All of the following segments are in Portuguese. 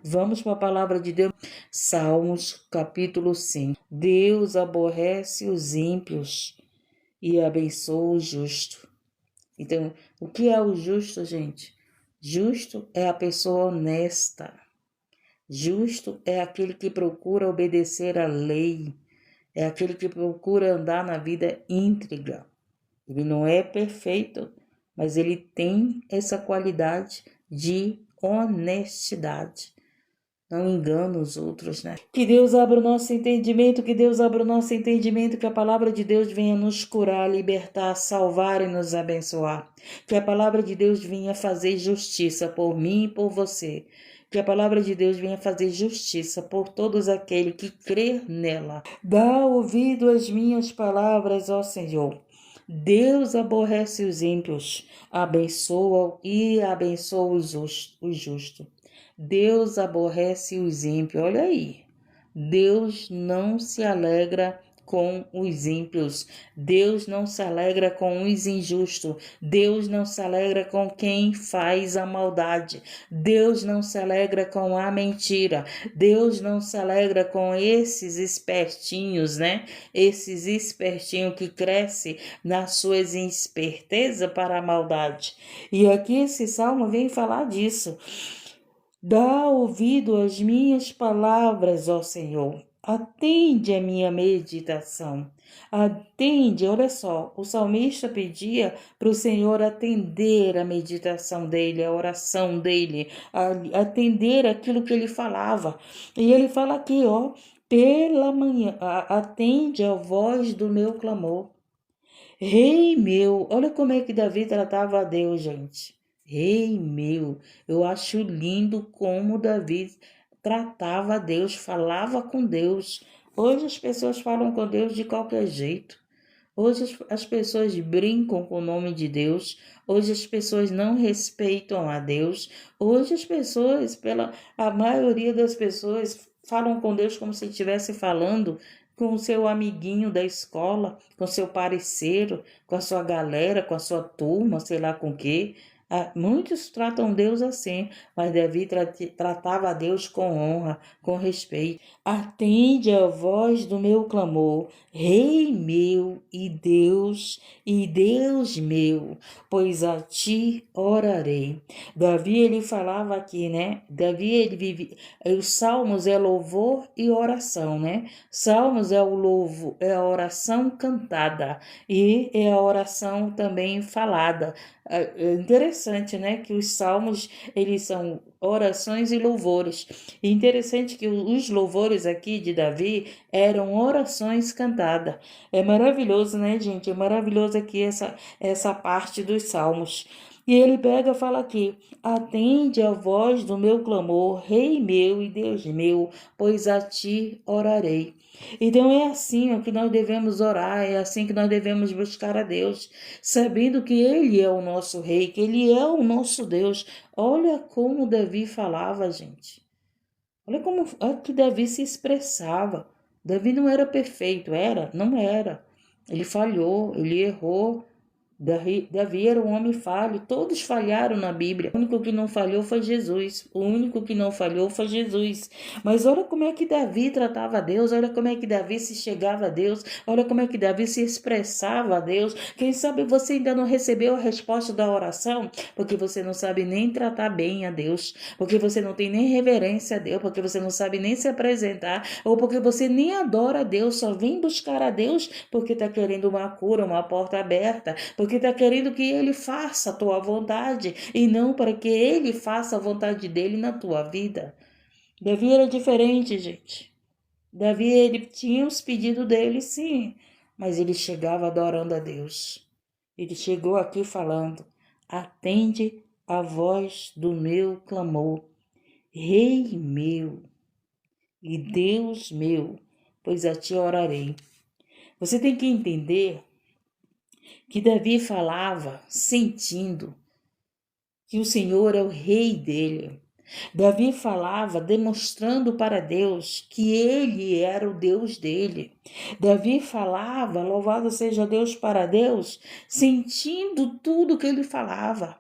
Vamos para a palavra de Deus. Salmos, capítulo 5. Deus aborrece os ímpios e abençoa o justo. Então, o que é o justo, gente? Justo é a pessoa honesta. Justo é aquele que procura obedecer à lei. É aquele que procura andar na vida íntegra. Ele não é perfeito, mas ele tem essa qualidade de honestidade. Não engana os outros, né? Que Deus abra o nosso entendimento, que Deus abra o nosso entendimento, que a palavra de Deus venha nos curar, libertar, salvar e nos abençoar. Que a palavra de Deus venha fazer justiça por mim e por você. Que a palavra de Deus venha fazer justiça por todos aqueles que crê nela. Dá ouvido às minhas palavras, ó Senhor. Deus aborrece os ímpios, abençoa e abençoa os justos. Deus aborrece os ímpios. Olha aí. Deus não se alegra com os ímpios. Deus não se alegra com os injustos. Deus não se alegra com quem faz a maldade. Deus não se alegra com a mentira. Deus não se alegra com esses espertinhos, né? Esses espertinhos que crescem nas suas espertezas para a maldade. E aqui esse salmo vem falar disso. Dá ouvido às minhas palavras, ó Senhor. Atende a minha meditação. Atende, olha só, o salmista pedia para o Senhor atender a meditação dele, a oração dele, atender aquilo que ele falava. E ele fala aqui, ó, pela manhã, atende a voz do meu clamor. Rei meu, olha como é que Davi tratava a Deus, gente. Rei meu, eu acho lindo como Davi tratava a Deus, falava com Deus. Hoje as pessoas falam com Deus de qualquer jeito. Hoje as pessoas brincam com o nome de Deus. Hoje as pessoas não respeitam a Deus. Hoje as pessoas, a maioria das pessoas, falam com Deus como se estivesse falando com o seu amiguinho da escola, com seu parceiro, com a sua galera, com a sua turma, sei lá com quê. Muitos tratam Deus assim, mas Davi tratava a Deus com honra, com respeito. Atende a voz do meu clamor, Rei meu e Deus meu, pois a ti orarei. Davi, ele falava aqui, né? Davi, ele vive. Os salmos é louvor e oração, né? Salmos é o louvor, é a oração cantada e é a oração também falada. É interessante, né, que os salmos, eles são orações e louvores. E interessante que os louvores aqui de Davi eram orações cantadas. É maravilhoso, né, gente? É maravilhoso aqui essa parte dos salmos. E ele pega e fala aqui: atende a voz do meu clamor, Rei meu e Deus meu, pois a ti orarei. Então é assim ó, que nós devemos orar, é assim que nós devemos buscar a Deus, sabendo que Ele é o nosso Rei, que Ele é o nosso Deus. Olha como Davi falava, gente. Olha como que Davi se expressava. Davi não era perfeito, era? Não era. Ele falhou, ele errou. Davi era um homem falho, todos falharam na Bíblia. O único que não falhou foi Jesus. O único que não falhou foi Jesus. Mas olha como é que Davi tratava a Deus, olha como é que Davi se chegava a Deus, olha como é que Davi se expressava a Deus. Quem sabe você ainda não recebeu a resposta da oração, porque você não sabe nem tratar bem a Deus, porque você não tem nem reverência a Deus, porque você não sabe nem se apresentar, ou porque você nem adora a Deus, só vem buscar a Deus porque está querendo uma cura, uma porta aberta, porque está querendo que Ele faça a tua vontade e não para que Ele faça a vontade dEle na tua vida. Davi era diferente, gente. Davi, ele tinha os pedidos dele, sim, mas ele chegava adorando a Deus. Ele chegou aqui falando: atende a voz do meu clamor, Rei meu e Deus meu, pois a ti orarei. Você tem que entender que Davi falava sentindo que o Senhor é o rei dele. Davi falava demonstrando para Deus que ele era o Deus dele. Davi falava, louvado seja Deus para Deus, sentindo tudo que ele falava.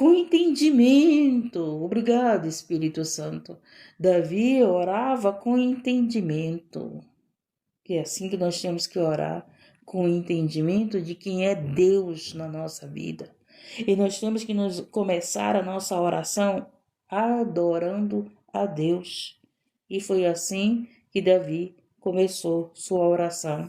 com entendimento. Obrigado, Espírito Santo. Davi orava com entendimento. E é assim que nós temos que orar, com entendimento de quem é Deus na nossa vida. E nós temos que começar a nossa oração adorando a Deus. E foi assim que Davi começou sua oração.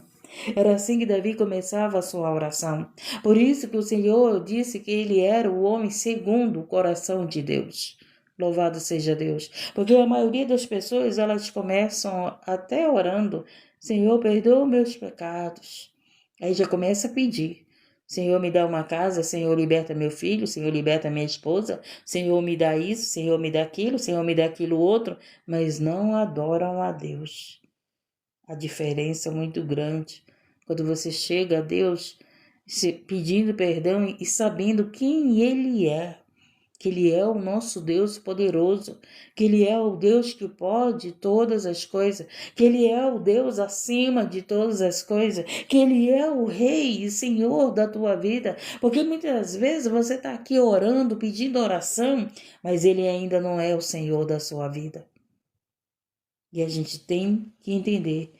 Era assim que Davi começava a sua oração. Por isso que o Senhor disse que ele era o homem segundo o coração de Deus. Louvado seja Deus. Porque a maioria das pessoas, elas começam até orando: Senhor, perdoa meus pecados. Aí já começa a pedir. Senhor, me dá uma casa, Senhor, liberta meu filho, Senhor, liberta minha esposa, Senhor, me dá isso, Senhor, me dá aquilo, Senhor, me dá aquilo outro, mas não adoram a Deus. A diferença é muito grande quando você chega a Deus pedindo perdão e sabendo quem Ele é. Que Ele é o nosso Deus poderoso, que Ele é o Deus que pode todas as coisas, que Ele é o Deus acima de todas as coisas, que Ele é o Rei e Senhor da tua vida, porque muitas vezes você está aqui orando, pedindo oração, mas Ele ainda não é o Senhor da sua vida. E a gente tem que entender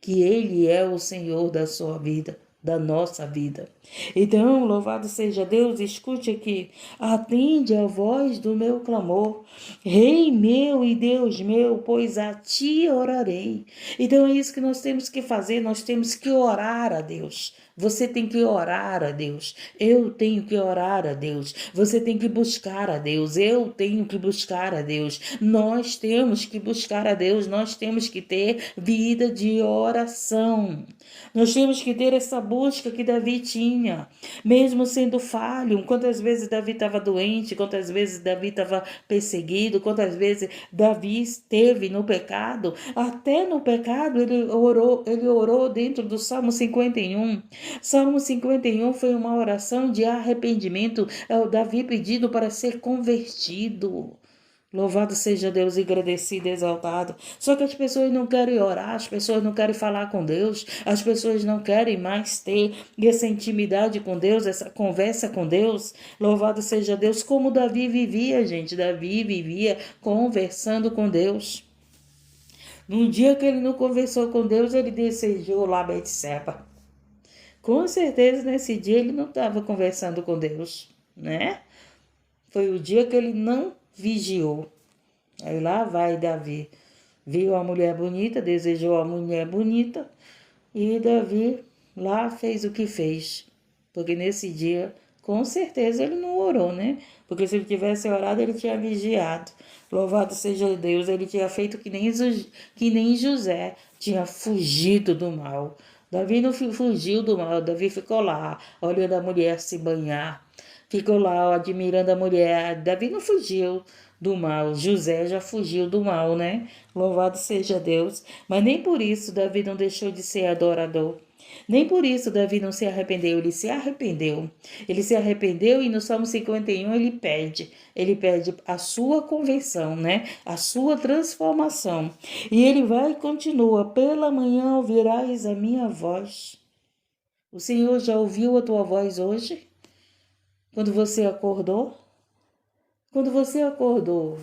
que Ele é o Senhor da sua vida, da nossa vida. Então, louvado seja Deus, escute aqui, atende a voz do meu clamor, Rei meu e Deus meu, pois a ti orarei. Então é isso que nós temos que fazer, nós temos que orar a Deus. Você tem que orar a Deus. Eu tenho que orar a Deus. Você tem que buscar a Deus. Eu tenho que buscar a Deus. Nós temos que buscar a Deus. Nós temos que ter vida de oração. Nós temos que ter essa busca que Davi tinha, mesmo sendo falho. Quantas vezes Davi estava doente, quantas vezes Davi estava perseguido, quantas vezes Davi esteve no pecado. Até no pecado ele orou dentro do Salmo 51. Salmo 51 foi uma oração de arrependimento. É o Davi pedindo para ser convertido. Louvado seja Deus, agradecido, exaltado. Só que as pessoas não querem orar, as pessoas não querem falar com Deus, as pessoas não querem mais ter essa intimidade com Deus, essa conversa com Deus. Louvado seja Deus, como Davi vivia, gente. Davi vivia conversando com Deus. No dia que ele não conversou com Deus, ele desejou lá Betseba. Com certeza nesse dia ele não estava conversando com Deus, né? Foi o dia que ele não vigiou. Aí lá vai Davi. Viu a mulher bonita, desejou a mulher bonita e Davi lá fez o que fez. Porque nesse dia, com certeza ele não orou, né? Porque se ele tivesse orado, ele tinha vigiado. Louvado seja Deus, ele tinha feito que nem José, tinha fugido do mal. Davi não fugiu do mal, Davi ficou lá, olhando a mulher se banhar. Ficou lá, admirando a mulher. Davi não fugiu do mal. José já fugiu do mal, né? Louvado seja Deus. Mas nem por isso Davi não deixou de ser adorador. Nem por isso Davi não se arrependeu. Ele se arrependeu. Ele se arrependeu e no Salmo 51 ele pede. Ele pede a sua conversão, né? A sua transformação. E ele vai e continua. Pela manhã ouvirás a minha voz. O Senhor já ouviu a tua voz hoje? Quando você acordou? Quando você acordou,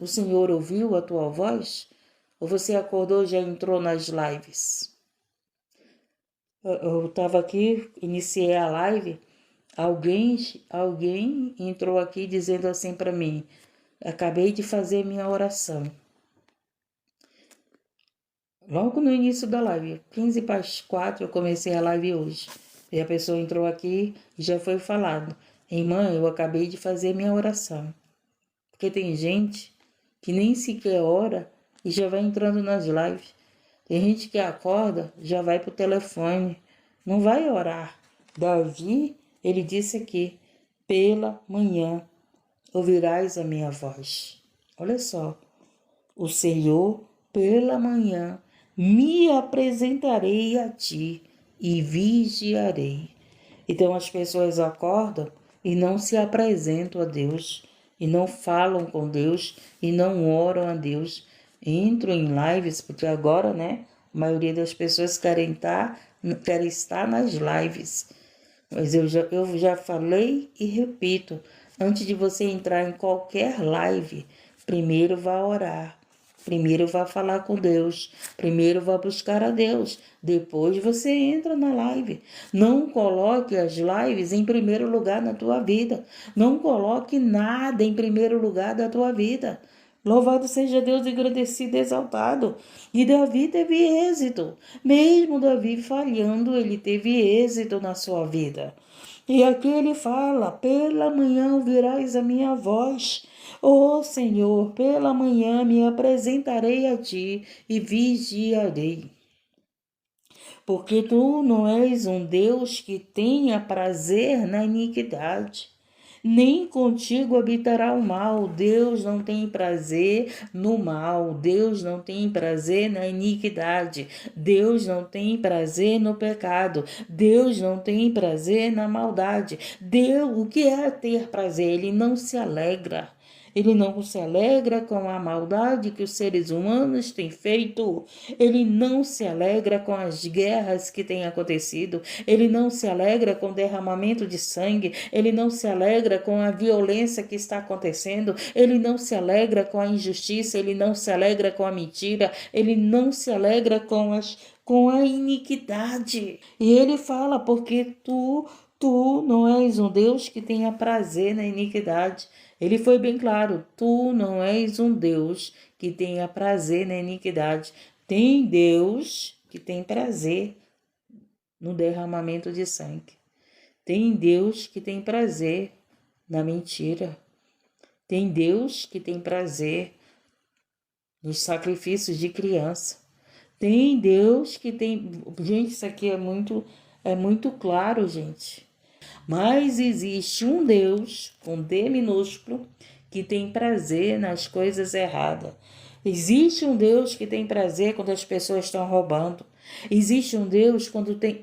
o Senhor ouviu a tua voz? Ou você acordou e já entrou nas lives? Eu estava aqui, iniciei a live, alguém entrou aqui dizendo assim para mim: acabei de fazer minha oração. Logo no início da live, 15 para as 4, eu comecei a live hoje. E a pessoa entrou aqui e já foi falado: irmã, eu acabei de fazer minha oração. Porque tem gente que nem sequer ora e já vai entrando nas lives. Tem gente que acorda, já vai pro telefone, não vai orar. Davi, ele disse aqui: pela manhã ouvirás a minha voz. Olha só, o Senhor, pela manhã, me apresentarei a ti e vigiarei. Então as pessoas acordam e não se apresentam a Deus, e não falam com Deus, e não oram a Deus. Entro em lives, porque agora, né, a maioria das pessoas querem estar nas lives. Mas eu já falei e repito, Antes de você entrar em qualquer live, primeiro vá orar. Primeiro vá falar com Deus. Primeiro vá buscar a Deus. Depois você entra na live. Não coloque as lives em primeiro lugar na tua vida. Não coloque nada em primeiro lugar da tua vida. Louvado seja Deus, engrandecido e exaltado. E Davi teve êxito. Mesmo Davi falhando, ele teve êxito na sua vida. E aqui ele fala: pela manhã ouvirás a minha voz. Ó Senhor, pela manhã me apresentarei a ti e vigiarei. Porque tu não és um Deus que tenha prazer na iniquidade, nem contigo habitará o mal. Deus não tem prazer no mal. Deus não tem prazer na iniquidade. Deus não tem prazer no pecado. Deus não tem prazer na maldade. Deus, o que é ter prazer? Ele não se alegra. Ele não se alegra com a maldade que os seres humanos têm feito. Ele não se alegra com as guerras que têm acontecido. Ele não se alegra com o derramamento de sangue. Ele não se alegra com a violência que está acontecendo. Ele não se alegra com a injustiça. Ele não se alegra com a mentira. Ele não se alegra com a iniquidade. E ele fala: porque tu não és um Deus que tenha prazer na iniquidade. Ele foi bem claro: tu não és um Deus que tenha prazer na iniquidade. Tem Deus que tem prazer no derramamento de sangue. Tem Deus que tem prazer na mentira. Tem Deus que tem prazer nos sacrifícios de criança. Tem Deus que tem... Gente, isso aqui é muito claro, gente. Mas existe um Deus, com D minúsculo, que tem prazer nas coisas erradas. Existe um Deus que tem prazer quando as pessoas estão roubando. Existe um Deus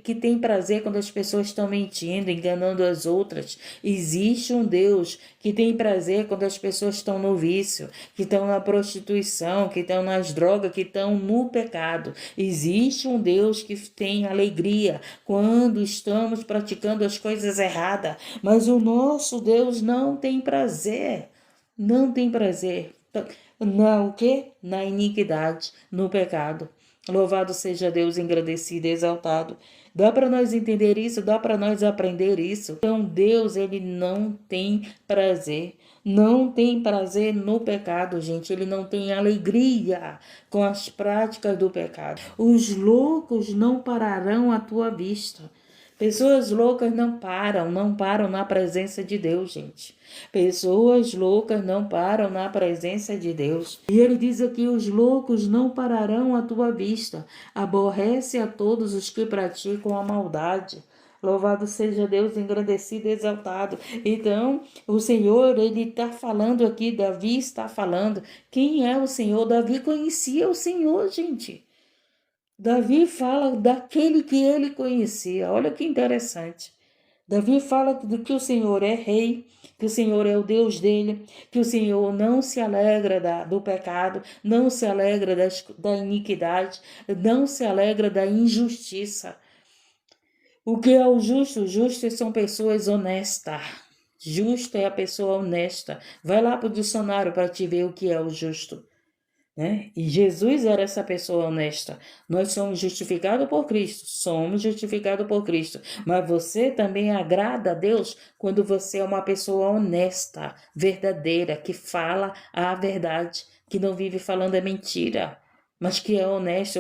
que tem prazer quando as pessoas estão mentindo, enganando as outras. Existe um Deus que tem prazer quando as pessoas estão no vício, que estão na prostituição, que estão nas drogas, que estão no pecado. Existe um Deus que tem alegria quando estamos praticando as coisas erradas. Mas o nosso Deus não tem prazer. Não tem prazer. O quê? Na iniquidade, no pecado. Louvado seja Deus, engrandecido e exaltado. Dá para nós entender isso, dá para nós aprender isso. Então Deus, ele não tem prazer. Não tem prazer no pecado, gente. Ele não tem alegria com as práticas do pecado. Os loucos não pararão à tua vista. Pessoas loucas não param na presença de Deus, gente. Pessoas loucas não param na presença de Deus. E ele diz aqui: os loucos não pararão à tua vista. Aborrece a todos os que praticam a maldade. Louvado seja Deus, engrandecido e exaltado. Então, o Senhor, ele está falando aqui, Davi está falando. Quem é o Senhor? Davi conhecia o Senhor, gente. Davi fala daquele que ele conhecia. Olha que interessante. Davi fala de que o Senhor é rei, que o Senhor é o Deus dele, que o Senhor não se alegra do pecado, não se alegra da iniquidade, não se alegra da injustiça. O que é o justo? Justos são pessoas honestas. Justo é a pessoa honesta. Vai lá para o dicionário para te ver o que é o justo. Né? E Jesus era essa pessoa honesta. Nós somos justificados por Cristo, mas você também agrada a Deus quando você é uma pessoa honesta, verdadeira, que fala a verdade, que não vive falando a mentira, mas que é honesto.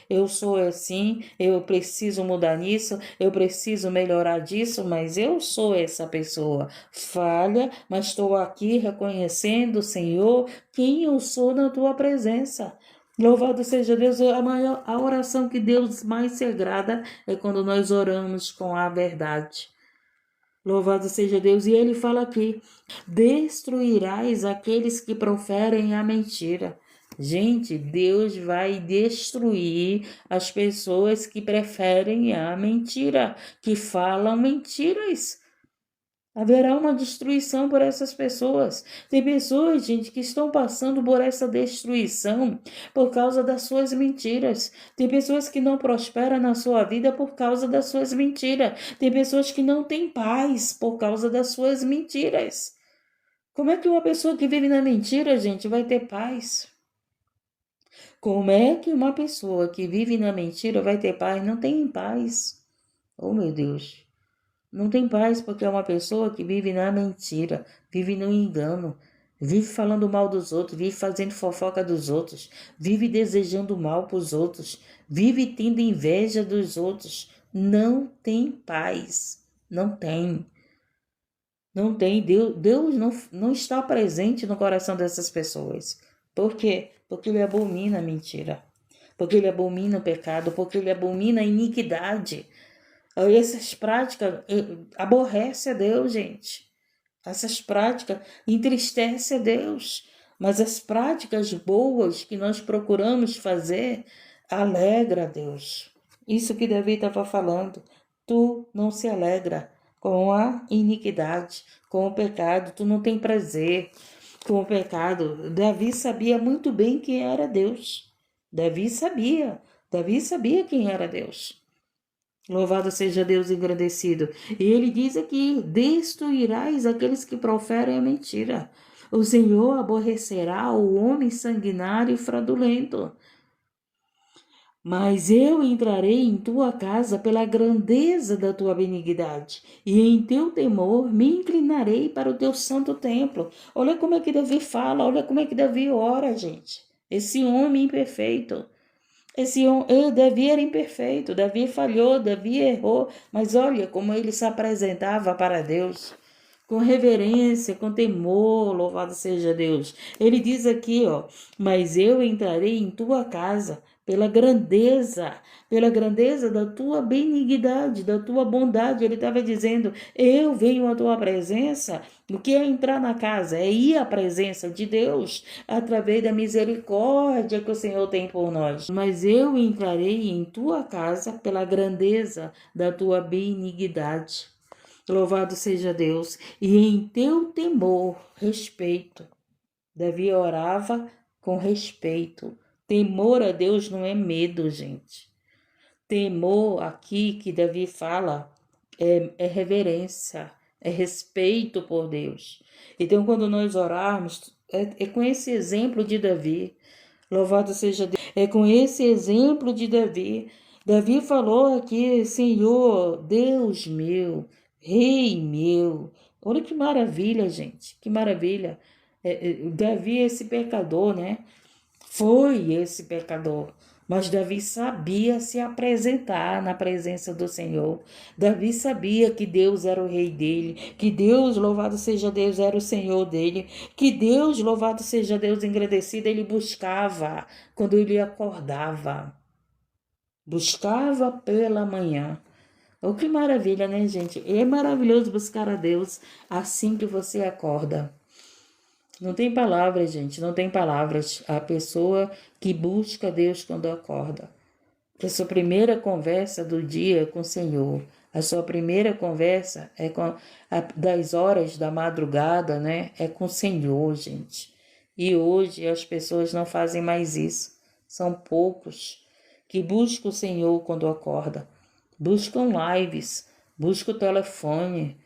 Eu sou assim, eu preciso mudar nisso, eu preciso melhorar disso, mas eu sou essa pessoa falha, mas estou aqui reconhecendo, Senhor, quem eu sou na tua presença. Louvado seja Deus. A oração que Deus mais se agrada é quando nós oramos com a verdade. Louvado seja Deus. E ele fala aqui: destruirás aqueles que proferem a mentira. Gente, Deus vai destruir as pessoas que preferem a mentira, que falam mentiras. Haverá uma destruição por essas pessoas. Tem pessoas, gente, que estão passando por essa destruição por causa das suas mentiras. Tem pessoas que não prosperam na sua vida por causa das suas mentiras. Tem pessoas que não têm paz por causa das suas mentiras. Como é que uma pessoa que vive na mentira, gente, vai ter paz? Como é que uma pessoa que vive na mentira vai ter paz? Não tem paz. Oh, meu Deus. Não tem paz porque é uma pessoa que vive na mentira, vive no engano, vive falando mal dos outros, vive fazendo fofoca dos outros, vive desejando mal para os outros, vive tendo inveja dos outros. Não tem paz. Não tem. Não tem. Deus não está presente no coração dessas pessoas. Por quê? Porque ele abomina a mentira. Porque ele abomina o pecado. Porque ele abomina a iniquidade. Essas práticas aborrece a Deus, gente. Essas práticas entristecem a Deus. Mas as práticas boas que nós procuramos fazer alegra a Deus. Isso que Davi estava falando. Tu não se alegra com a iniquidade, com o pecado. Tu não tem prazer com o pecado. Davi sabia muito bem quem era Deus. Davi sabia quem era Deus. Louvado seja Deus engrandecido. E ele diz aqui: destruirás aqueles que proferem a mentira. O Senhor aborrecerá o homem sanguinário e fraudulento. Mas eu entrarei em tua casa pela grandeza da tua benignidade, e em teu temor me inclinarei para o teu santo templo. Olha como é que Davi fala, olha como é que Davi ora, gente. Esse homem imperfeito. Davi era imperfeito, Davi falhou, Davi errou, mas olha como ele se apresentava para Deus, com reverência, com temor, louvado seja Deus. Ele diz aqui, mas eu entrarei em tua casa pela grandeza da tua benignidade, da tua bondade. Ele estava dizendo, eu venho à tua presença. O que é entrar na casa? É ir à presença de Deus através da misericórdia que o Senhor tem por nós. Mas eu entrarei em tua casa pela grandeza da tua benignidade. Louvado seja Deus. E em teu temor, respeito. Davi orava com respeito. Temor a Deus não é medo, gente. Temor aqui que Davi fala é reverência, é respeito por Deus. Então, quando nós orarmos, é com esse exemplo de Davi. Louvado seja Deus. É com esse exemplo de Davi. Davi falou aqui, Senhor, Deus meu, Rei meu. Olha que maravilha, gente, que maravilha. Davi é esse pecador, né? Foi esse pecador. Mas Davi sabia se apresentar na presença do Senhor. Davi sabia que Deus era o rei dele, que Deus, louvado seja Deus, era o Senhor dele, que Deus, louvado seja Deus, engrandecido, ele buscava quando ele acordava. Buscava pela manhã. Oh, que maravilha, né, gente? É maravilhoso buscar a Deus assim que você acorda. Não tem palavras, gente, não tem palavras. A pessoa que busca Deus quando acorda. A sua primeira conversa do dia é com o Senhor. A sua primeira conversa é das horas da madrugada, né? É com o Senhor, gente. E hoje as pessoas não fazem mais isso. São poucos que buscam o Senhor quando acorda. Buscam lives, buscam o telefone,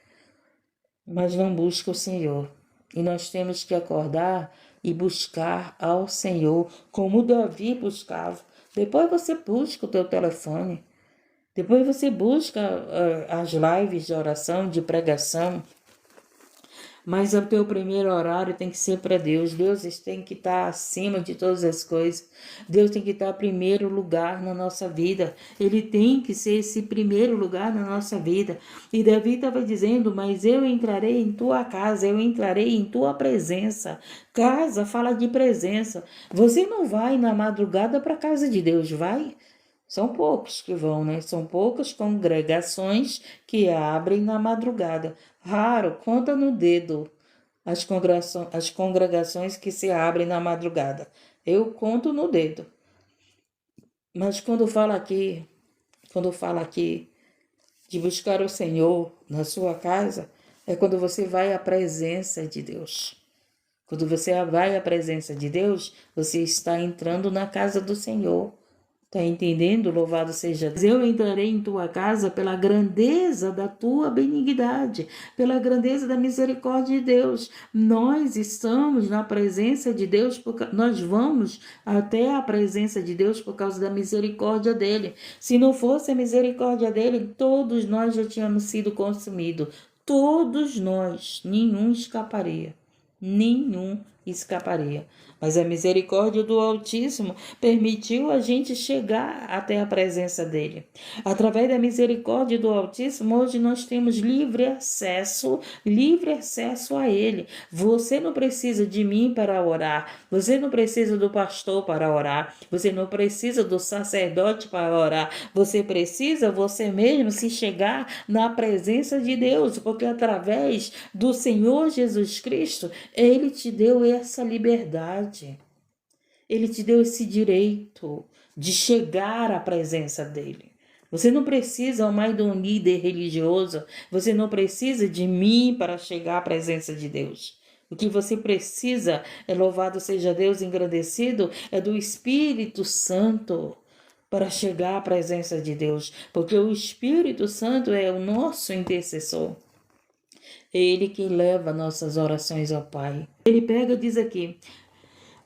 mas não buscam o Senhor. E nós temos que acordar e buscar ao Senhor, como Davi buscava. Depois você busca o teu telefone. Depois você busca as lives de oração, de pregação. Mas o teu primeiro horário tem que ser para Deus. Deus tem que estar acima de todas as coisas. Deus tem que estar em primeiro lugar na nossa vida. Ele tem que ser esse primeiro lugar na nossa vida. E Davi estava dizendo, mas eu entrarei em tua casa, eu entrarei em tua presença. Casa fala de presença. Você não vai na madrugada para a casa de Deus, vai? São poucos que vão, né? São poucas congregações que abrem na madrugada. Raro, conta no dedo as congregações que se abrem na madrugada. Eu conto no dedo. Mas quando fala aqui de buscar o Senhor na sua casa, é quando você vai à presença de Deus. Quando você vai à presença de Deus, você está entrando na casa do Senhor. Está entendendo? Louvado seja Deus. Eu entrarei em tua casa pela grandeza da tua benignidade, pela grandeza da misericórdia de Deus. Nós estamos na presença de Deus, porque nós vamos até a presença de Deus por causa da misericórdia dele. Se não fosse a misericórdia dele, todos nós já tínhamos sido consumidos. Todos nós, nenhum escaparia. Nenhum escaparia. Mas a misericórdia do Altíssimo permitiu a gente chegar até a presença dele. Através da misericórdia do Altíssimo, hoje nós temos livre acesso a ele. Você não precisa de mim para orar, você não precisa do pastor para orar, você não precisa do sacerdote para orar, você precisa você mesmo se chegar na presença de Deus, porque através do Senhor Jesus Cristo, ele te deu essa liberdade. Ele te deu esse direito de chegar à presença dele. Você não precisa mais de um líder religioso, você não precisa de mim para chegar à presença de Deus. O que você precisa, louvado seja Deus, engrandecido, é do Espírito Santo para chegar à presença de Deus, porque o Espírito Santo é o nosso intercessor. É ele que leva nossas orações ao Pai. Ele pega e diz aqui: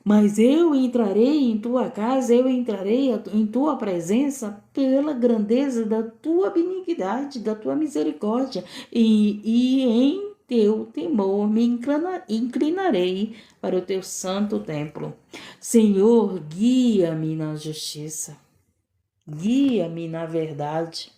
mas eu entrarei em tua casa, eu entrarei em tua presença pela grandeza da tua benignidade, da tua misericórdia, e em teu temor me inclinarei para o teu santo templo. Senhor, guia-me na justiça, guia-me na verdade.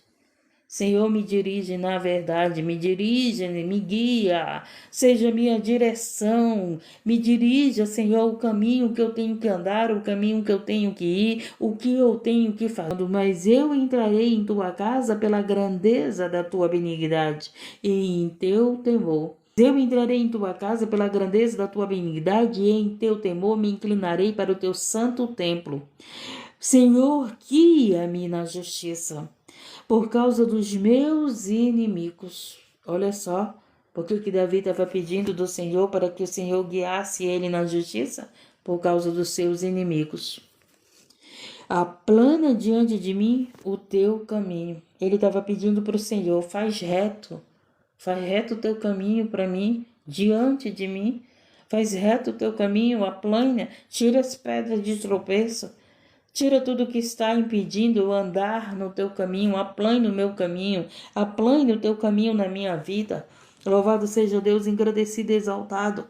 Senhor, me dirige na verdade, me guia, seja minha direção, me dirija, Senhor, o caminho que eu tenho que andar, o caminho que eu tenho que ir, o que eu tenho que fazer. Mas eu entrarei em tua casa pela grandeza da tua benignidade e em teu temor. Eu entrarei em tua casa pela grandeza da tua benignidade e em teu temor me inclinarei para o teu santo templo. Senhor, guia-me na justiça por causa dos meus inimigos. Olha só, porque que Davi estava pedindo do Senhor para que o Senhor guiasse ele na justiça? Por causa dos seus inimigos. Aplana diante de mim o teu caminho. Ele estava pedindo para o Senhor: faz reto o teu caminho para mim, diante de mim. Faz reto o teu caminho, aplana, tira as pedras de tropeço. Tira tudo que está impedindo eu andar no teu caminho, aplane o meu caminho, aplane o teu caminho na minha vida. Louvado seja Deus, engrandecido e exaltado.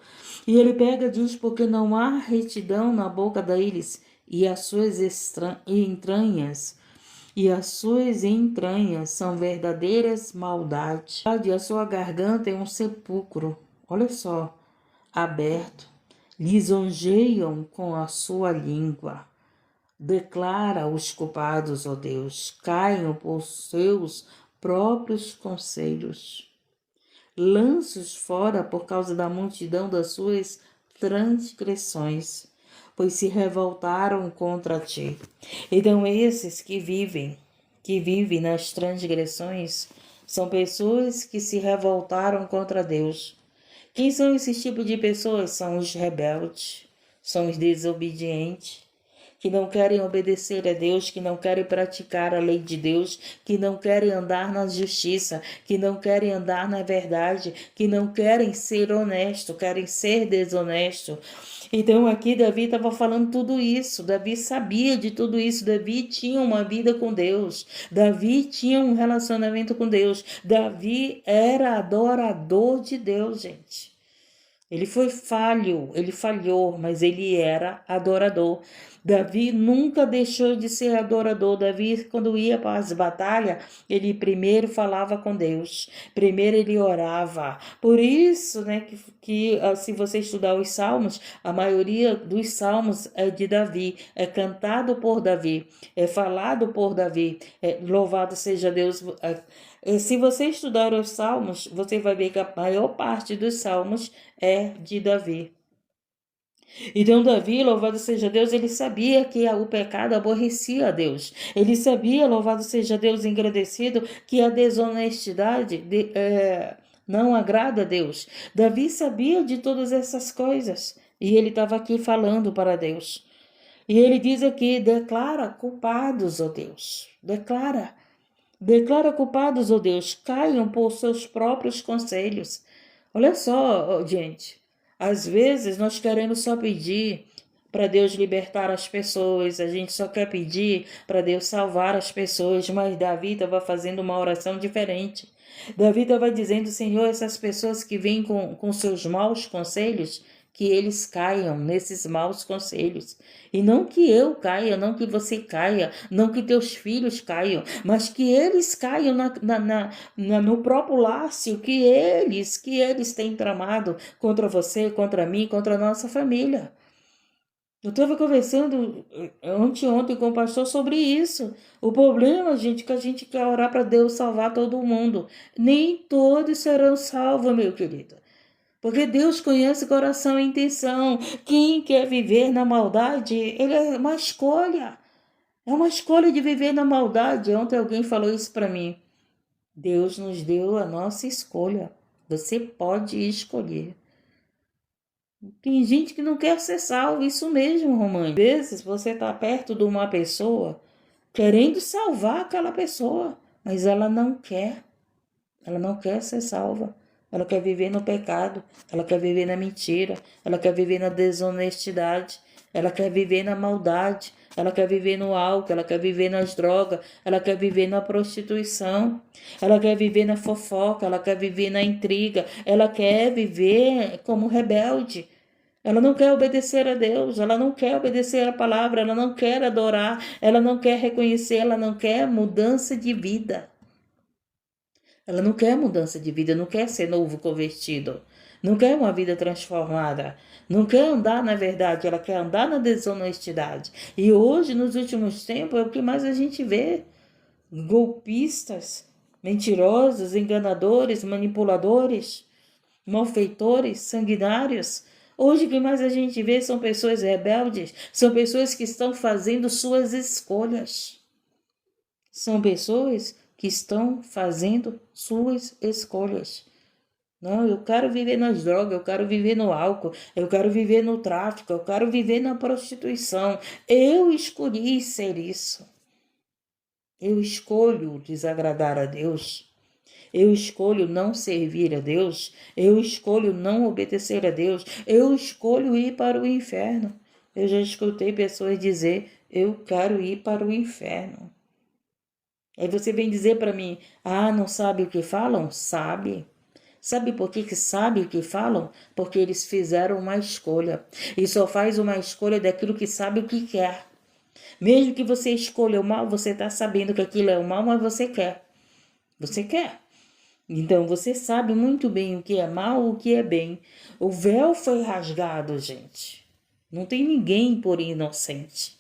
E ele pega e diz: porque não há retidão na boca deles, e as suas entranhas são verdadeiras maldades. E a sua garganta é um sepulcro, olha só, aberto. Lisonjeiam com a sua língua. Declara os culpados, ó Deus, caiam por seus próprios conselhos. Lança-os fora por causa da multidão das suas transgressões, pois se revoltaram contra ti. Então esses que vivem nas transgressões, são pessoas que se revoltaram contra Deus. Quem são esses tipos de pessoas? São os rebeldes, são os desobedientes, que não querem obedecer a Deus, que não querem praticar a lei de Deus, que não querem andar na justiça, que não querem andar na verdade, que não querem ser honesto, querem ser desonesto. Então aqui Davi estava falando tudo isso, Davi sabia de tudo isso, Davi tinha uma vida com Deus, Davi tinha um relacionamento com Deus, Davi era adorador de Deus, gente. Ele falhou, mas ele era adorador. Davi nunca deixou de ser adorador. Davi, quando ia para as batalhas, ele primeiro falava com Deus, primeiro ele orava. Por isso, né, que se você estudar os salmos, a maioria dos salmos é de Davi, é cantado por Davi, é falado por Davi. Louvado seja Deus. Se você estudar os salmos, você vai ver que a maior parte dos salmos é de Davi. Então Davi, louvado seja Deus, ele sabia que o pecado aborrecia a Deus. Ele sabia, louvado seja Deus, engrandecido, que a desonestidade não agrada a Deus. Davi sabia de todas essas coisas e ele estava aqui falando para Deus. E ele diz aqui, declara culpados, ó Deus. Declara culpados, ó Deus, caiam por seus próprios conselhos. Olha só, ó, gente, às vezes nós queremos só pedir para Deus libertar as pessoas, a gente só quer pedir para Deus salvar as pessoas, mas Davi estava fazendo uma oração diferente. Davi estava dizendo, Senhor, essas pessoas que vêm com seus maus conselhos, que eles caiam nesses maus conselhos. E não que eu caia, não que você caia, não que teus filhos caiam, mas que eles caiam no próprio laço que eles têm tramado contra você, contra mim, contra a nossa família. Eu estava conversando ontem com o pastor sobre isso. O problema, gente, é que a gente quer orar para Deus salvar todo mundo. Nem todos serão salvos, meu querido. Porque Deus conhece coração e intenção. Quem quer viver na maldade, ele é uma escolha. É uma escolha de viver na maldade. Ontem alguém falou isso para mim. Deus nos deu a nossa escolha. Você pode escolher. Tem gente que não quer ser salvo, isso mesmo, Romane. Às vezes você está perto de uma pessoa querendo salvar aquela pessoa, mas ela não quer. Ela não quer ser salva. Ela quer viver no pecado, ela quer viver na mentira, ela quer viver na desonestidade, ela quer viver na maldade, ela quer viver no álcool, ela quer viver nas drogas, ela quer viver na prostituição, ela quer viver na fofoca, ela quer viver na intriga, ela quer viver como rebelde. Ela não quer obedecer a Deus, ela não quer obedecer a palavra, ela não quer adorar, ela não quer reconhecer, ela não quer mudança de vida. Ela não quer mudança de vida, não quer ser novo convertido, não quer uma vida transformada, não quer andar na verdade, ela quer andar na desonestidade. E hoje, nos últimos tempos, é o que mais a gente vê: golpistas, mentirosos, enganadores, manipuladores, malfeitores, sanguinários. Hoje o que mais a gente vê são pessoas rebeldes, são pessoas que estão fazendo suas escolhas. São pessoas que estão fazendo suas escolhas. Não, eu quero viver nas drogas, eu quero viver no álcool, eu quero viver no tráfico, eu quero viver na prostituição. Eu escolhi ser isso. Eu escolho desagradar a Deus. Eu escolho não servir a Deus. Eu escolho não obedecer a Deus. Eu escolho ir para o inferno. Eu já escutei pessoas dizer, eu quero ir para o inferno. Aí você vem dizer para mim, não sabe o que falam? Sabe. Sabe por que sabe o que falam? Porque eles fizeram uma escolha. E só faz uma escolha daquilo que sabe o que quer. Mesmo que você escolha o mal, você está sabendo que aquilo é o mal, mas você quer. Você quer. Então você sabe muito bem o que é mal, o que é bem. O véu foi rasgado, gente. Não tem ninguém por inocente.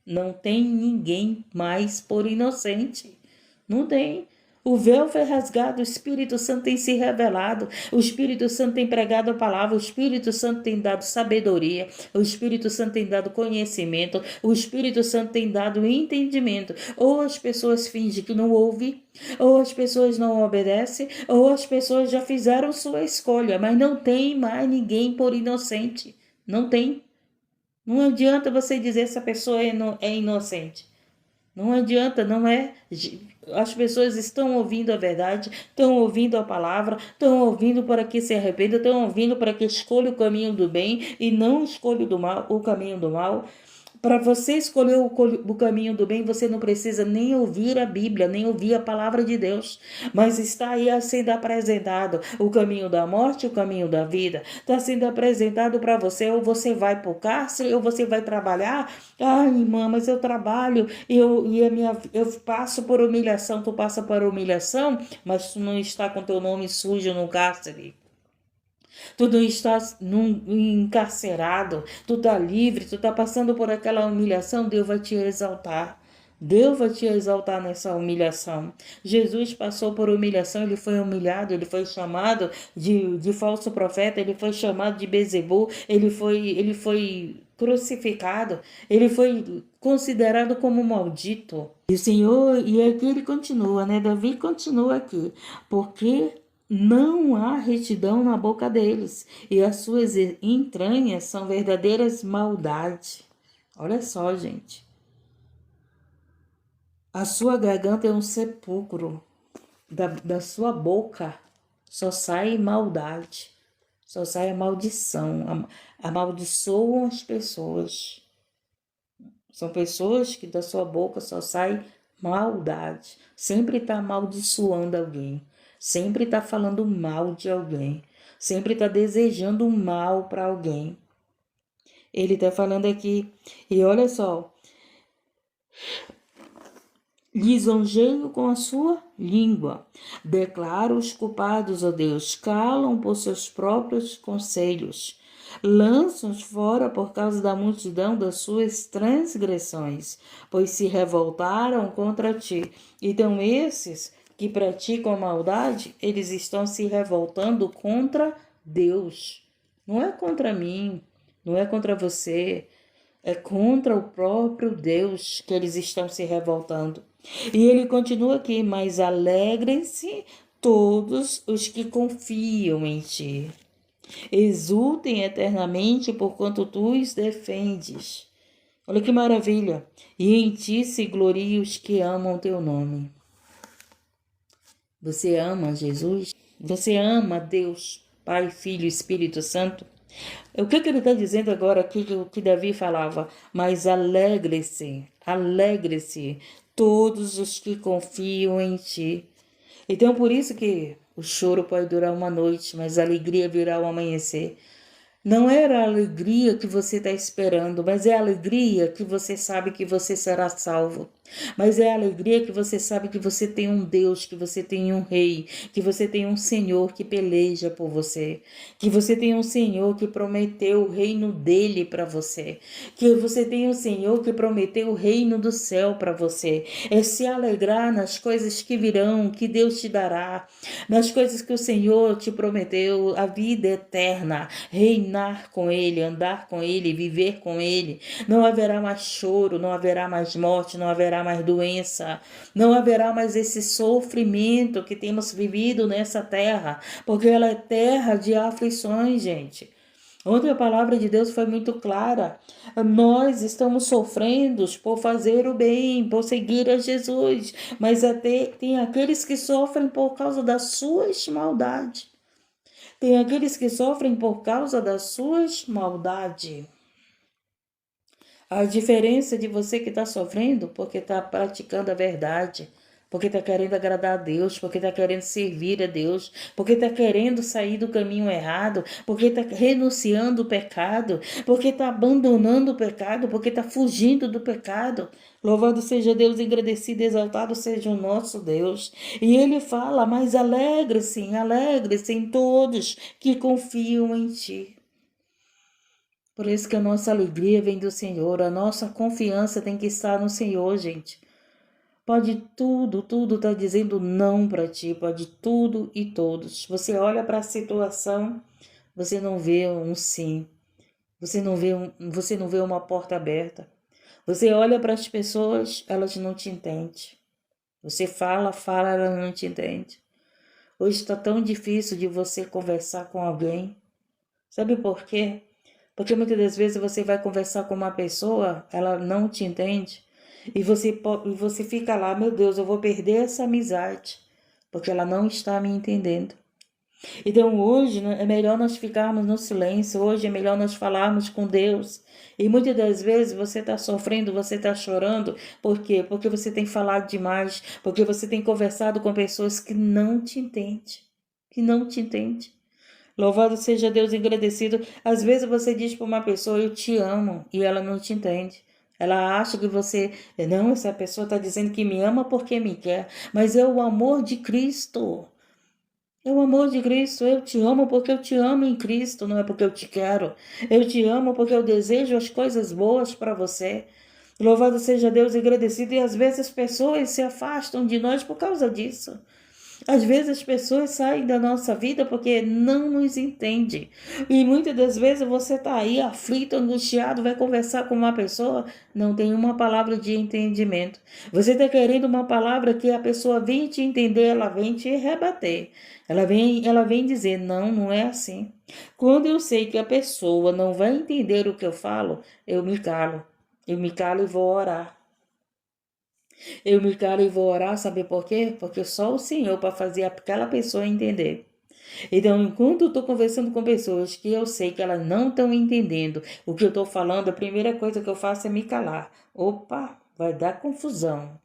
Não tem ninguém mais por inocente. Não tem. O véu foi rasgado, o Espírito Santo tem se revelado, o Espírito Santo tem pregado a palavra, o Espírito Santo tem dado sabedoria, o Espírito Santo tem dado conhecimento, o Espírito Santo tem dado entendimento. Ou as pessoas fingem que não ouvem, ou as pessoas não obedecem, ou as pessoas já fizeram sua escolha, mas não tem mais ninguém por inocente. Não tem. Não adianta você dizer essa pessoa é inocente. Não adianta, não é. As pessoas estão ouvindo a verdade, estão ouvindo a palavra, estão ouvindo para que se arrependa, estão ouvindo para que escolha o caminho do bem e não escolha o caminho do mal. Para você escolher o caminho do bem, você não precisa nem ouvir a Bíblia, nem ouvir a palavra de Deus. Mas está aí sendo apresentado o caminho da morte, o caminho da vida. Está sendo apresentado para você, ou você vai para o cárcere, ou você vai trabalhar. Irmã, mas eu trabalho, eu passo por humilhação, tu passa por humilhação, mas tu não está com teu nome sujo no cárcere. Tu não estás encarcerado, tu está livre, tu está passando por aquela humilhação, Deus vai te exaltar. Deus vai te exaltar nessa humilhação. Jesus passou por humilhação, ele foi humilhado, ele foi chamado de falso profeta, ele foi chamado de Bezebu, ele foi crucificado, ele foi considerado como maldito. E o Senhor, e aqui ele continua, né? Davi continua aqui, porque não há retidão na boca deles, e as suas entranhas são verdadeiras maldades. Olha só, gente. A sua garganta é um sepulcro. Da sua boca só sai maldade, só sai a maldição. Amaldiçoam as pessoas. São pessoas que da sua boca só sai maldade. Sempre está amaldiçoando alguém. Sempre está falando mal de alguém. Sempre está desejando um mal para alguém. Ele está falando aqui. E olha só. Lisonjeio com a sua língua. Declara os culpados, ó Deus. Calam por seus próprios conselhos. Lançam-os fora por causa da multidão das suas transgressões, pois se revoltaram contra ti. Então, esses que praticam a maldade, eles estão se revoltando contra Deus. Não é contra mim, não é contra você, é contra o próprio Deus que eles estão se revoltando. E ele continua aqui, mas alegrem-se todos os que confiam em ti. Exultem eternamente porquanto tu os defendes. Olha que maravilha. E em ti se gloriem os que amam teu nome. Você ama Jesus? Você ama Deus, Pai, Filho e Espírito Santo? O que ele está dizendo agora aqui que Davi falava? Mas alegre-se, alegre-se todos os que confiam em ti. Então, por isso que o choro pode durar uma noite, mas a alegria virá ao amanhecer. Não era a alegria que você está esperando, mas é a alegria que você sabe que você será salvo. Mas é a alegria que você sabe que você tem um Deus, que você tem um rei, que você tem um Senhor que peleja por você, que você tem um Senhor que prometeu o reino dele para você, que você tem um Senhor que prometeu o reino do céu para você. É se alegrar nas coisas que virão, que Deus te dará, nas coisas que o Senhor te prometeu, a vida eterna, reinar com ele, andar com ele, viver com ele. Não haverá mais choro, não haverá mais morte, não haverá mais doença, não haverá mais esse sofrimento que temos vivido nessa terra, porque ela é terra de aflições, gente. Ontem a palavra de Deus foi muito clara. Nós estamos sofrendo por fazer o bem, por seguir a Jesus, mas até tem aqueles que sofrem por causa das suas maldades. Tem aqueles que sofrem por causa das suas maldades. A diferença de você que está sofrendo porque está praticando a verdade, porque está querendo agradar a Deus, porque está querendo servir a Deus, porque está querendo sair do caminho errado, porque está renunciando o pecado, porque está abandonando o pecado, porque está fugindo do pecado. Louvado seja Deus, engrandecido e exaltado seja o nosso Deus. E ele fala, mas alegre-se em todos que confiam em ti. Por isso que a nossa alegria vem do Senhor, a nossa confiança tem que estar no Senhor, gente. Pode tudo tá dizendo não para ti, pode tudo e todos. Você olha para a situação, você não vê um sim. Você não vê uma porta aberta. Você olha para as pessoas, elas não te entendem. Você fala, ela não te entende. Hoje está tão difícil de você conversar com alguém. Sabe por quê? Porque muitas das vezes você vai conversar com uma pessoa, ela não te entende, e você fica lá, meu Deus, eu vou perder essa amizade, porque ela não está me entendendo. Então hoje é melhor nós ficarmos no silêncio, hoje é melhor nós falarmos com Deus. E muitas das vezes você está sofrendo, você está chorando, por quê? Porque você tem falado demais, porque você tem conversado com pessoas que não te entendem, que não te entendem. Louvado seja Deus, engrandecido. Às vezes você diz para uma pessoa, eu te amo, e ela não te entende. Ela acha que você, não, essa pessoa está dizendo que me ama porque me quer, mas é o amor de Cristo. É o amor de Cristo. Eu te amo porque eu te amo em Cristo, não é porque eu te quero. Eu te amo porque eu desejo as coisas boas para você. Louvado seja Deus, agradecido. E às vezes as pessoas se afastam de nós por causa disso. Às vezes as pessoas saem da nossa vida porque não nos entendem. E muitas das vezes você está aí aflito, angustiado, vai conversar com uma pessoa, não tem uma palavra de entendimento. Você está querendo uma palavra que a pessoa vem te entender, ela vem te rebater. Ela vem dizer, não, não é assim. Quando eu sei que a pessoa não vai entender o que eu falo, eu me calo. Eu me calo e vou orar. Eu me calo e vou orar, sabe por quê? Porque só o Senhor para fazer aquela pessoa entender. Então, enquanto eu estou conversando com pessoas que eu sei que elas não estão entendendo o que eu estou falando, a primeira coisa que eu faço é me calar. Opa, vai dar confusão.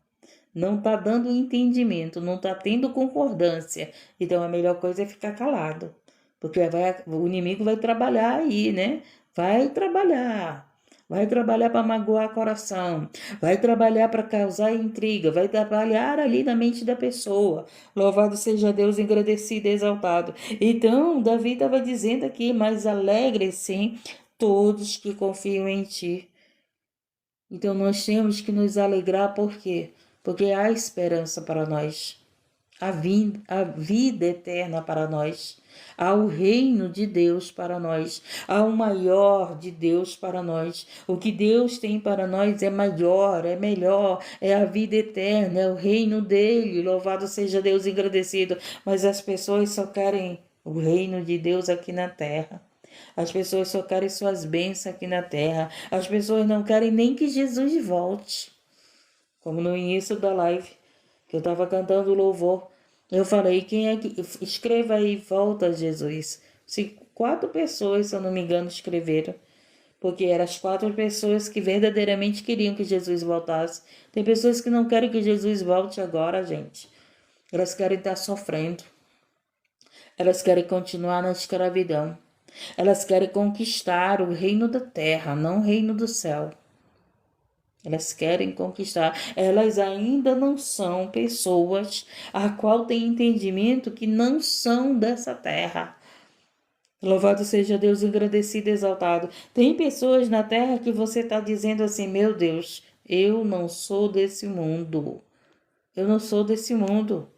Não está dando entendimento, não está tendo concordância. Então, a melhor coisa é ficar calado. Porque o inimigo vai trabalhar aí, né? Vai trabalhar. Vai trabalhar para magoar o coração, vai trabalhar para causar intriga, vai trabalhar ali na mente da pessoa. Louvado seja Deus, engrandecido e exaltado. Então, Davi estava dizendo aqui, mas alegre-se todos que confiam em ti. Então, nós temos que nos alegrar, por quê? Porque há esperança para nós, a vida eterna para nós, há o reino de Deus para nós, há o maior de Deus para nós. O que Deus tem para nós é maior, é melhor, é a vida eterna, é o reino dele. Louvado seja Deus, engrandecido. Mas as pessoas só querem o reino de Deus aqui na terra. As pessoas só querem suas bênçãos aqui na terra. As pessoas não querem nem que Jesus volte. Como no início da live, que eu estava cantando louvor, eu falei, quem é que... Escreva aí, volta Jesus. Se 4 pessoas, se eu não me engano, escreveram. Porque eram as 4 pessoas que verdadeiramente queriam que Jesus voltasse. Tem pessoas que não querem que Jesus volte agora, gente. Elas querem estar sofrendo. Elas querem continuar na escravidão. Elas querem conquistar o reino da terra, não o reino do céu. Elas querem conquistar. Elas ainda não são pessoas a qual tem entendimento que não são dessa terra. Louvado seja Deus, engrandecido e exaltado. Tem pessoas na terra que você está dizendo assim, meu Deus, eu não sou desse mundo. Eu não sou desse mundo.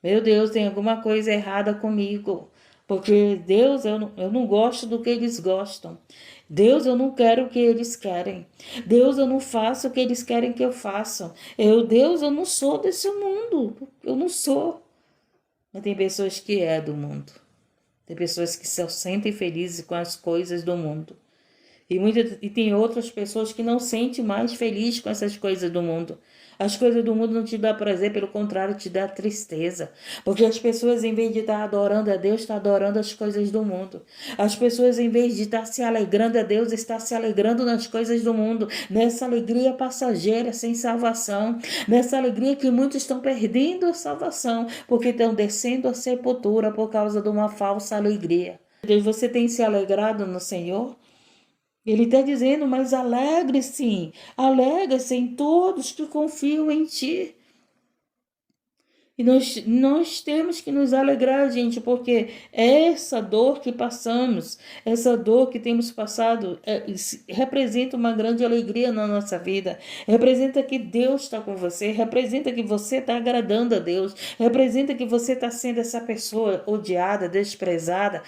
Meu Deus, tem alguma coisa errada comigo. Porque Deus, eu não gosto do que eles gostam. Deus, eu não quero o que eles querem. Deus, eu não faço o que eles querem que eu faça. Deus, eu não sou desse mundo. Eu não sou. Mas tem pessoas que é do mundo. Tem pessoas que se sentem felizes com as coisas do mundo. E tem outras pessoas que não sentem mais feliz com essas coisas do mundo. As coisas do mundo não te dá prazer, pelo contrário, te dá tristeza. Porque as pessoas, em vez de estar adorando a Deus, estão adorando as coisas do mundo. As pessoas, em vez de estar se alegrando a Deus, estão se alegrando nas coisas do mundo. Nessa alegria passageira, sem salvação. Nessa alegria que muitos estão perdendo a salvação, porque estão descendo a sepultura por causa de uma falsa alegria. Deus, você tem se alegrado no Senhor? Ele está dizendo, mas alegre-se em todos que confiam em ti. E nós temos que nos alegrar, gente, porque essa dor que passamos, essa dor que temos passado, representa uma grande alegria na nossa vida. Representa que Deus está com você, representa que você está agradando a Deus, representa que você está sendo essa pessoa odiada, desprezada.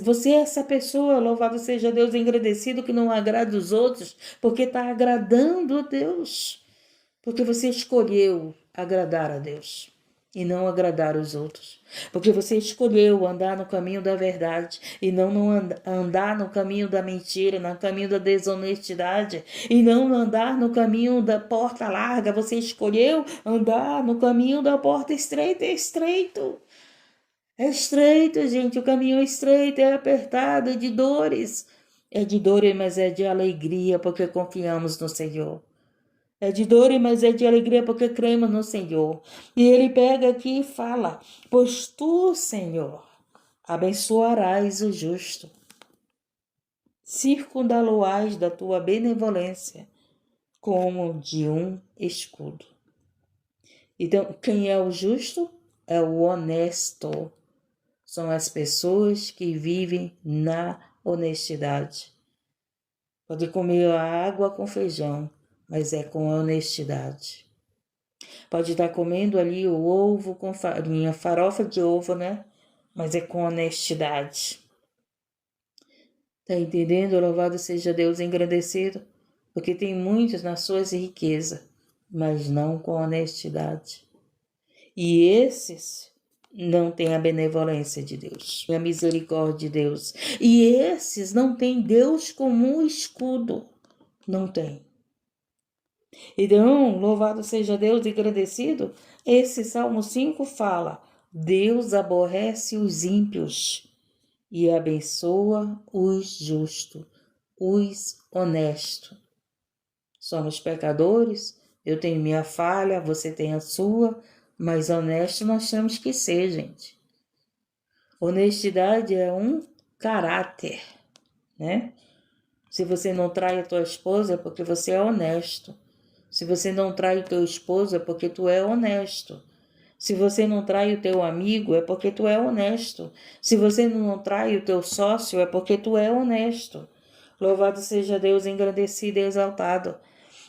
Você é essa pessoa, louvado seja Deus, agradecido, que não agrada os outros, porque está agradando a Deus. Porque você escolheu agradar a Deus e não agradar os outros. Porque você escolheu andar no caminho da verdade e não andar no caminho da mentira, no caminho da desonestidade e não andar no caminho da porta larga. Você escolheu andar no caminho da porta estreita. É estreito. É estreito, gente. O caminho é estreito, é apertado, é de dores. É de dores, mas é de alegria, porque confiamos no Senhor. É de dor, mas é de alegria porque cremos no Senhor. E ele pega aqui e fala, pois tu, Senhor, abençoarás o justo. Circundá-lo-ás da tua benevolência como de um escudo. Então, quem é o justo? É o honesto. São as pessoas que vivem na honestidade. Pode comer a água com feijão, mas é com honestidade. Pode estar comendo ali o ovo com farinha, farofa de ovo, né? Mas é com honestidade. Tá entendendo? Louvado seja Deus, engrandecido. Porque tem muitos nas suas riquezas, mas não com honestidade. E esses não têm a benevolência de Deus, a misericórdia de Deus. E esses não têm Deus como um escudo. Não tem. Então, louvado seja Deus e agradecido, esse Salmo 5 fala: Deus aborrece os ímpios e abençoa os justos, os honestos. Somos pecadores, eu tenho minha falha, você tem a sua, mas honesto nós temos que ser, gente. Honestidade é um caráter, né? Se você não trai a tua esposa é porque você é honesto. Se você não trai o teu esposo é porque tu é honesto. Se você não trai o teu amigo é porque tu é honesto. Se você não trai o teu sócio é porque tu é honesto. Louvado seja Deus, engrandecido e exaltado.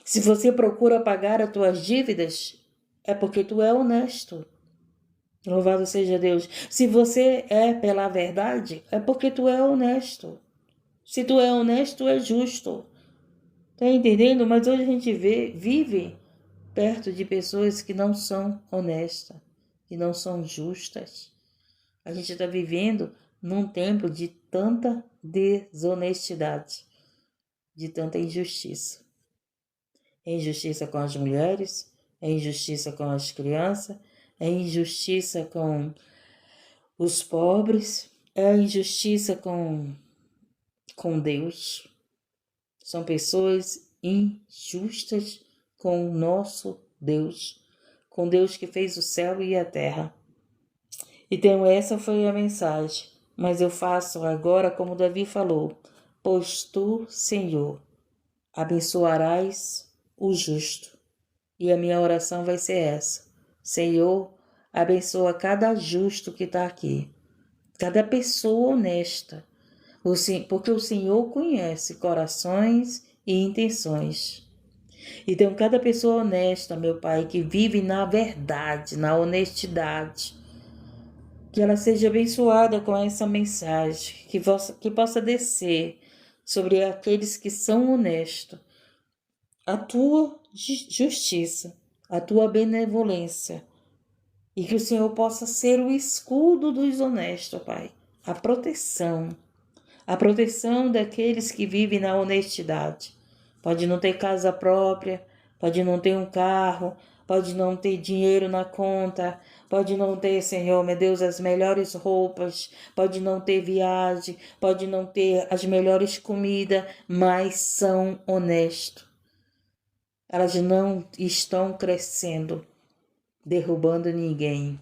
Se você procura pagar as tuas dívidas é porque tu é honesto. Louvado seja Deus. Se você é pela verdade é porque tu é honesto. Se tu é honesto, tu é justo. Tá entendendo? Mas hoje a gente vive perto de pessoas que não são honestas, que não são justas. A gente está vivendo num tempo de tanta desonestidade, de tanta injustiça. É injustiça com as mulheres, é injustiça com as crianças, é injustiça com os pobres, é injustiça com Deus. São pessoas injustas com o nosso Deus, com Deus que fez o céu e a terra. Então essa foi a mensagem, mas eu faço agora como Davi falou, pois tu, Senhor, abençoarás o justo. E a minha oração vai ser essa: Senhor, abençoa cada justo que está aqui, cada pessoa honesta, porque o Senhor conhece corações e intenções. Então, cada pessoa honesta, meu Pai, que vive na verdade, na honestidade, que ela seja abençoada com essa mensagem, que possa descer sobre aqueles que são honestos a tua justiça, a tua benevolência, e que o Senhor possa ser o escudo dos honestos, Pai, a proteção daqueles que vivem na honestidade. Pode não ter casa própria, pode não ter um carro, pode não ter dinheiro na conta, pode não ter, Senhor, meu Deus, as melhores roupas, pode não ter viagem, pode não ter as melhores comidas, mas são honestos. Elas não estão crescendo, derrubando ninguém.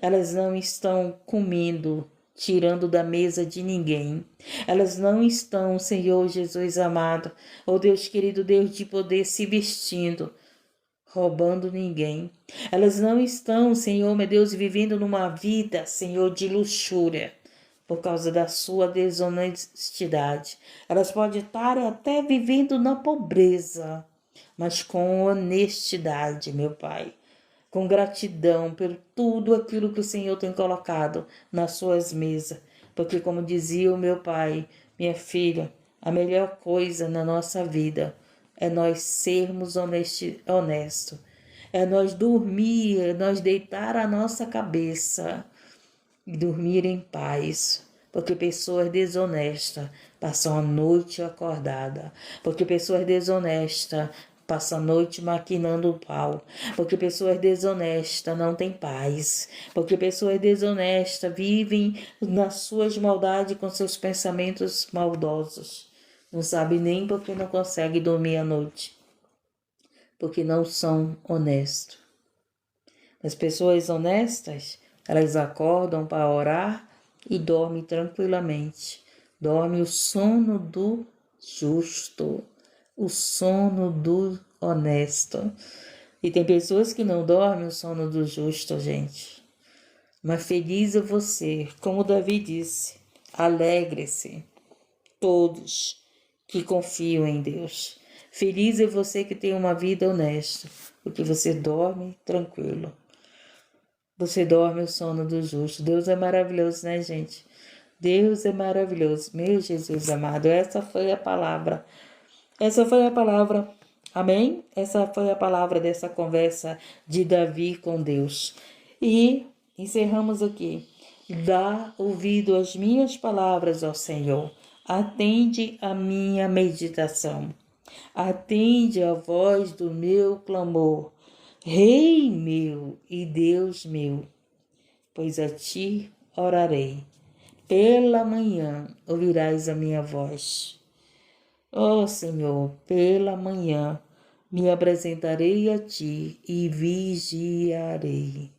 Elas não estão comendo, tirando da mesa de ninguém. Elas não estão, Senhor Jesus amado, oh Deus querido, Deus de poder, se vestindo, roubando ninguém. Elas não estão, Senhor, meu Deus, vivendo numa vida, Senhor, de luxúria, por causa da sua desonestidade. Elas podem estar até vivendo na pobreza, mas com honestidade, meu Pai, com gratidão por tudo aquilo que o Senhor tem colocado nas suas mesas. Porque, como dizia o meu pai, minha filha, a melhor coisa na nossa vida é nós sermos honestos. É nós dormir, é nós deitar a nossa cabeça e dormir em paz. Porque pessoas desonestas passam a noite acordada. Porque pessoas desonestas passam a noite maquinando o pau. Porque pessoas desonestas não têm paz. Porque pessoas desonestas vivem nas suas maldades com seus pensamentos maldosos. Não sabe nem porque não consegue dormir à noite. Porque não são honestos. As pessoas honestas, elas acordam para orar e dormem tranquilamente. Dorme o sono do justo, o sono do honesto. E tem pessoas que não dormem o sono do justo, gente. Mas feliz é você, como Davi disse, alegre-se todos que confiam em Deus. Feliz é você que tem uma vida honesta, porque você dorme tranquilo. Você dorme o sono do justo. Deus é maravilhoso, né, gente? Deus é maravilhoso. Meu Jesus amado, essa foi a palavra. Essa foi a palavra. Amém? Essa foi a palavra dessa conversa de Davi com Deus. E encerramos aqui. Dá ouvido às minhas palavras, ó Senhor. Atende a minha meditação. Atende a voz do meu clamor, Rei meu e Deus meu, pois a ti orarei. Pela manhã ouvirás a minha voz. Ó Senhor, pela manhã me apresentarei a ti e vigiarei.